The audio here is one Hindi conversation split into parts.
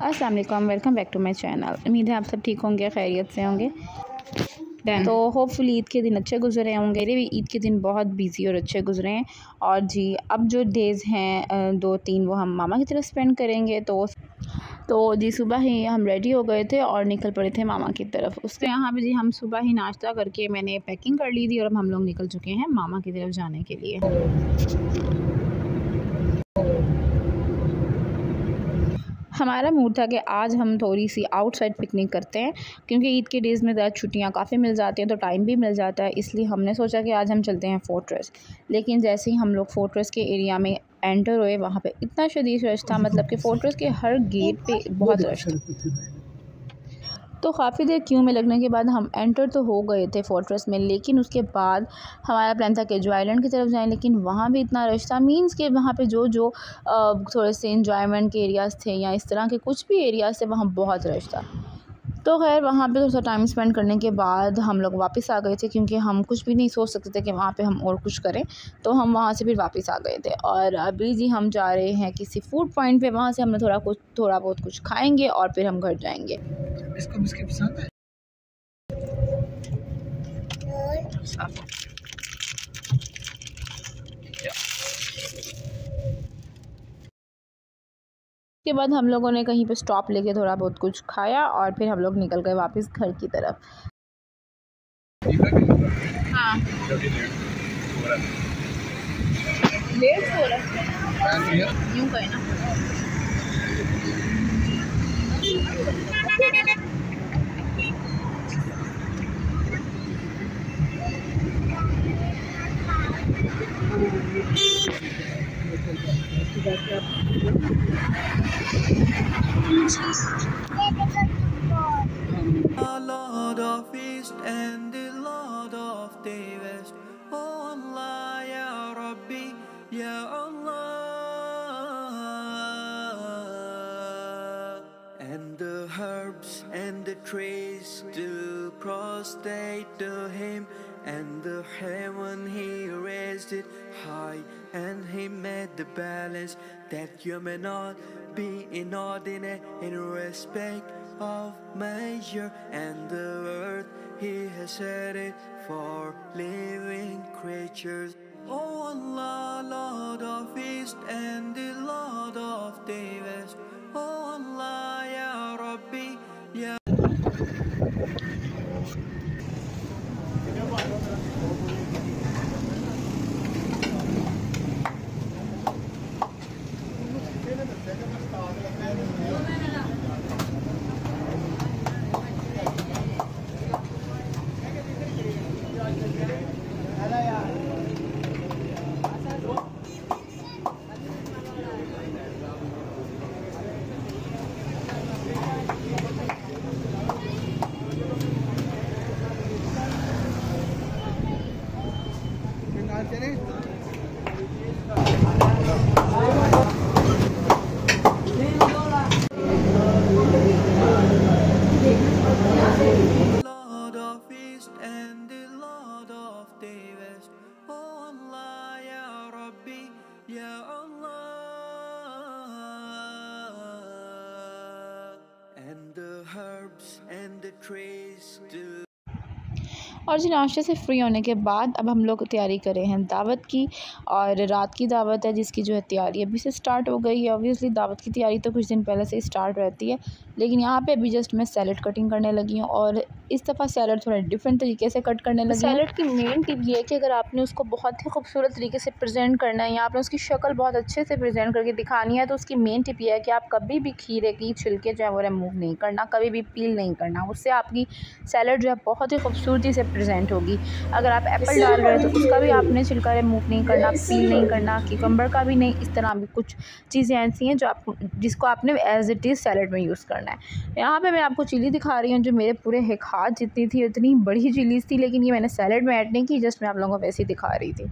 अस्सलाम वालेकुम, welcome back to my channel. उम्मीद है आप सब ठीक होंगे, खैरियत से होंगे। तो होपफुली ईद के दिन अच्छे गुजरे होंगे। मेरे भी ईद के दिन बहुत बिजी और अच्छे गुजरे हैं। और जी अब जो डेज़ हैं 2-3 वो हम मामा की तरफ स्पेंड करेंगे। तो जी सुबह ही हम रेडी हो गए थे और निकल पड़े थे मामा की तरफ। उसके यहाँ पे जी हम सुबह ही नाश्ता करके मैंने पैकिंग कर ली थी और अब हम लोग निकल चुके हैं मामा की तरफ जाने के लिए। हमारा मूड था कि आज हम थोड़ी सी आउटसाइड पिकनिक करते हैं, क्योंकि ईद के डेज़ में ज़्यादा छुट्टियाँ काफ़ी मिल जाती हैं तो टाइम भी मिल जाता है। इसलिए हमने सोचा कि आज हम चलते हैं फोर्ट्रेस। लेकिन जैसे ही हम लोग फोर्ट्रेस के एरिया में एंटर हुए, वहाँ पे इतना शदीद रश था, मतलब कि फोर्ट्रेस के हर गेट पे बहुत रश था। तो काफ़ी देर क्यू में लगने के बाद हम एंटर तो हो गए थे फोर्ट्रेस में। लेकिन उसके बाद हमारा प्लान था कि जो आइलैंड की तरफ जाएं, लेकिन वहाँ भी इतना रश था। मींस के वहाँ पे जो थोड़े से इंजॉयमेंट के एरियाज़ थे या इस तरह के कुछ भी एरियाज़ थे, वहाँ बहुत रश था। तो खैर वहाँ पे थोड़ा सा टाइम स्पेंड करने के बाद हम लोग वापस आ गए थे, क्योंकि हम कुछ भी नहीं सोच सकते थे कि वहाँ पे हम और कुछ करें। तो हम वहाँ से फिर वापस आ गए थे और अभी जी हम जा रहे हैं किसी फूड पॉइंट पे। वहाँ से हमने थोड़ा बहुत कुछ खाएंगे और फिर हम घर जाएंगे। इसको बिस्किट पसंद है? के बाद हम लोगों ने कहीं पे स्टॉप लेके थोड़ा बहुत कुछ खाया और फिर हम लोग निकल गए वापस घर की तरफ। हाँ लेट हो रहा है यूं कहे ना। Lord of East and the Lord of the West. Oh Allah, Ya Rabbi, Ya Allah. And the herbs and the trees do prostrate to Him, and the heaven He raised it high, and He made the balance that you may not be inordinate in respect of measure, and the earth He has set it for living creatures. Oh Allah, Lord of East and the Lord of the West. Oh Allah, Ya Rabbi, Ya Lord of East and the Lord of the West. Oh Allah, Ya Rabbi, Ya Allah. And the herbs and the trees do. और जी नाश्ते से फ्री होने के बाद अब हम लोग तैयारी कर रहे हैं दावत की। और रात की दावत है जिसकी जो है तैयारी अभी से स्टार्ट हो गई है। ऑब्वियसली दावत की तैयारी तो कुछ दिन पहले से स्टार्ट रहती है, लेकिन यहाँ पे अभी जस्ट मैं सैलड कटिंग करने लगी हूँ। और इस दफ़ा सैलड थोड़ा डिफरेंट तरीके से कट करने लगी हूँ। सैलड की मेन टिप ये है कि अगर आपने उसको बहुत ही खूबसूरत तरीके से प्रेजेंट करना है या आपने उसकी शक्ल बहुत अच्छे से प्रेजेंट करके दिखानी है, तो उसकी मेन टिप ये है कि आप कभी भी खीरे की छिलके जो है वो रिमूव नहीं करना, कभी भी पील नहीं करना। उससे आपकी सैलड जो है बहुत ही खूबसूरती से प्रेजेंट होगी। अगर आप एप्पल डाल रहे हो तो उसका भी आपने छिलका रिमूव नहीं करना, पील नहीं करना, क्यूकम्बर का भी नहीं। इस तरह भी कुछ चीज़ें ऐसी हैं जिसको आपने एज इट इज़ सैलड में यूज़ करना है। यहाँ पे मैं आपको चिली दिखा रही हूँ जो मेरे पूरे एक हाथ जितनी थी, इतनी बड़ी चिलीज़ थी, लेकिन ये मैंने सैलड में ऐड नहीं की, जस्ट मैं आप लोगों को वैसे ही दिखा रही थी।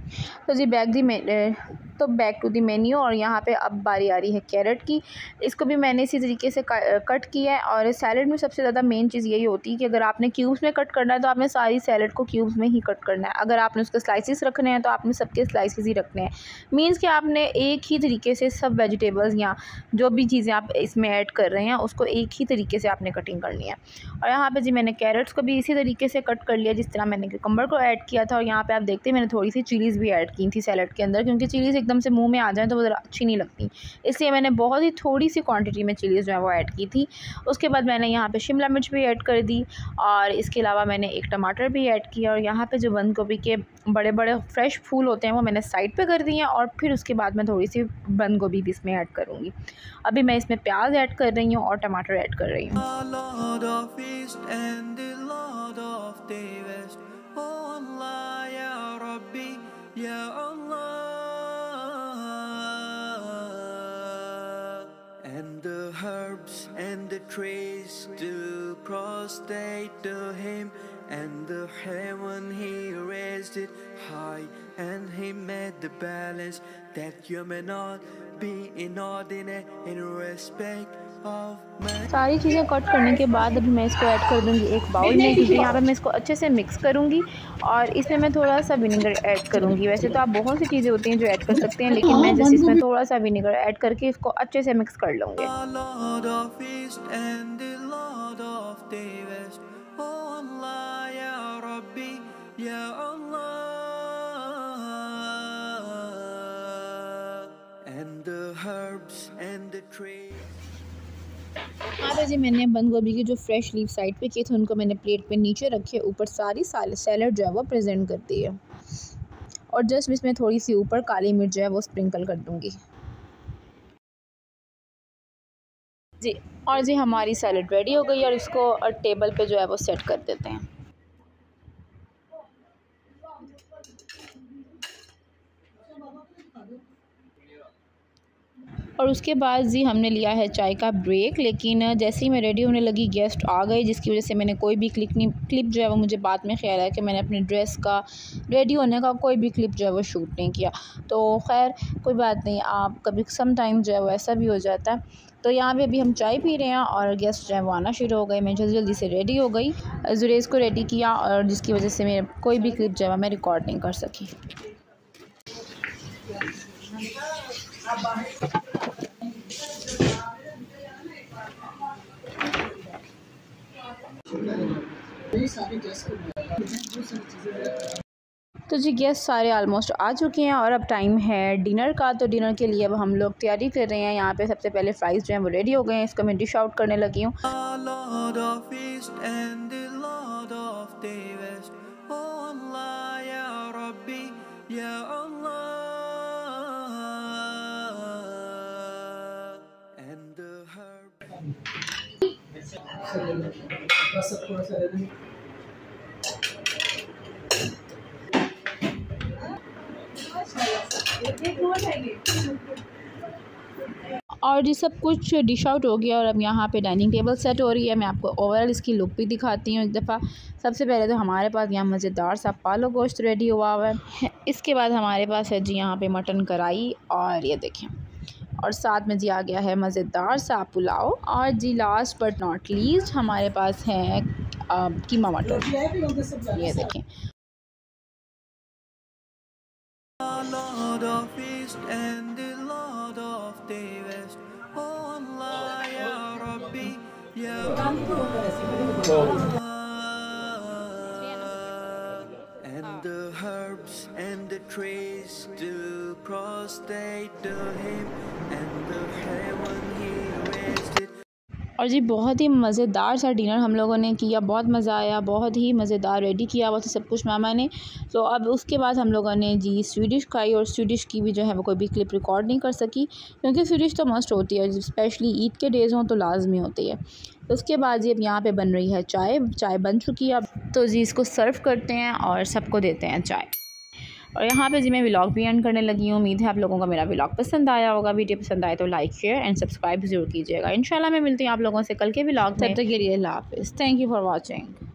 तो जी बैक टू दी मेन्यू। और यहाँ पे अब बारी आ रही है कैरेट की। इसको भी मैंने इसी तरीके से कट किया है। और सैलड में सबसे ज़्यादा मेन चीज़ यही होती है कि अगर आपने क्यूब्स में कट करना है तो आपने सारी सैलड को क्यूब्स में ही कट करना है। अगर आपने उसके स्लाइसिस रखने हैं तो आपने सबके स्लाइसिस ही रखने हैं। मीन्स कि आपने एक ही तरीके से सब वेजिटेबल्स या जो भी चीज़ें आप इसमें ऐड कर रहे हैं उसको एक ही तरीके से आपने कटिंग करनी है। और यहाँ पे जी मैंने कैरेट्स को भी इसी तरीके से कट कर लिया जिस तरह मैंने क्यूकम्बर को ऐड किया था। और यहाँ पे आप देखते हैं मैंने थोड़ी सी चिलीज़ भी ऐड की थी सैलड के अंदर, क्योंकि चिलीज़ एकदम से मुंह में आ जाए तो वो ज़रा अच्छी नहीं लगती, इसलिए मैंने बहुत ही थोड़ी सी क्वांटिटी में चिलीज़ जो है वो ऐड की थी। उसके बाद मैंने यहाँ पे शिमला मिर्च भी ऐड कर दी और इसके अलावा मैंने एक टमाटर भी ऐड किया। और यहाँ पे जो बंद गोभी के बड़े बड़े फ्रेश फूल होते हैं वो मैंने साइड पे कर दिए हैं और फिर उसके बाद मैं थोड़ी सी बंद गोभी भी इसमें ऐड करूँगी। अभी मैं इसमें प्याज ऐड कर रही हूँ और टमाटर ऐड कर रही हूँ। And the herbs and the trees still prostrate to him, and the heaven he raised it high, and he made the balance that you may not be inordinate in respect of man. सारी चीज़ें कट करने के बाद अभी मैं इसको ऐड कर दूंगी एक बाउल में, क्योंकि यहाँ पे मैं इसको अच्छे से मिक्स करूँगी और इसमें मैं थोड़ा सा विनेगर ऐड करूँगी। वैसे तो आप बहुत सी चीज़ें होती हैं जो ऐड कर सकते हैं, लेकिन मैं जैसे इसमें थोड़ा सा विनेगर ऐड करके इसको अच्छे से मिक्स कर लूँगी। हाँ तो जी मैंने बंद गोभी के जो फ्रेश लीफ साइड पे किए थे उनको मैंने प्लेट पे नीचे रखे, ऊपर सारी सैलड जो है वो प्रेजेंट कर दी है और जस्ट इसमें थोड़ी सी ऊपर काली मिर्च जो है वो स्प्रिंकल कर दूँगी जी। और जी हमारी सैलड रेडी हो गई और इसको टेबल पे जो है वो सेट कर देते हैं। और उसके बाद जी हमने लिया है चाय का ब्रेक, लेकिन जैसे ही मैं रेडी होने लगी गेस्ट आ गए, जिसकी वजह से मैंने कोई भी क्लिप जो है वो मुझे बाद में ख्याल है कि मैंने अपने ड्रेस का रेडी होने का कोई भी क्लिप जो है वो शूट नहीं किया। तो खैर कोई बात नहीं, आप कभी सम टाइम जो है वो ऐसा भी हो जाता है। तो यहाँ पे अभी हम चाय पी रहे हैं और गेस्ट जो है वो आना शुरू हो गए। मैं जल्दी जल्दी से रेडी हो गई, जुरेज़ को रेडी किया और जिसकी वजह से मेरे कोई भी क्लिप जो है मैं रिकॉर्ड नहीं कर सकी। तो जी गेस्ट सारे ऑलमोस्ट आ चुके हैं और अब टाइम है डिनर का। तो डिनर के लिए अब हम लोग तैयारी कर रहे हैं। यहाँ पे सबसे पहले फ्राइज़ जो हैं वो रेडी हो गए हैं, इसको मैं डिश आउट करने लगी हूँ। और जी सब कुछ डिश आउट हो गया और अब यहाँ पे डाइनिंग टेबल सेट हो रही है। मैं आपको ओवरऑल इसकी लुक भी दिखाती हूँ एक दफ़ा। सबसे पहले तो हमारे पास यहाँ मज़ेदार सा पालक गोश्त रेडी हुआ है। इसके बाद हमारे पास है जी यहाँ पे मटन कढ़ाई और ये देखें, और साथ में जी आ गया है मज़ेदार सा पुलाव। और जी लास्ट बट नॉट लीस्ट हमारे पास है कीमा मटर, ये देखें। And the herbs and the trees still prostrate to him, and the heaven he raised it. और जी बहुत ही मज़ेदार सा डिनर हम लोगों ने किया, बहुत मज़ा आया, बहुत ही मज़ेदार रेडी किया हुआ था सब कुछ मामा ने। तो अब उसके बाद हम लोगों ने जी स्वीडिश खाई और स्वीडिश की भी जो है वो कोई भी क्लिप रिकॉर्ड नहीं कर सकी, क्योंकि स्वीडिश तो मस्ट होती है, स्पेशली ईद के डेज़ हों तो लाजमी होती है। तो उसके बाद जी अब यहाँ पे बन रही है चाय बन चुकी है अब। तो जी इसको सर्व करते हैं और सबको देते हैं चाय। और यहाँ पे जी मैं व्लॉग भी एंड करने लगी हूँ। उम्मीद है आप लोगों को मेरा व्लॉग पसंद आया होगा। वीडियो पसंद आए तो लाइक शेयर एंड सब्सक्राइब ज़रूर कीजिएगा। इंशाल्लाह मैं मिलती हूँ आप लोगों से कल के व्लॉग में। तब तक के लिए अल्लाह हाफ़िज़। Thank you for watching.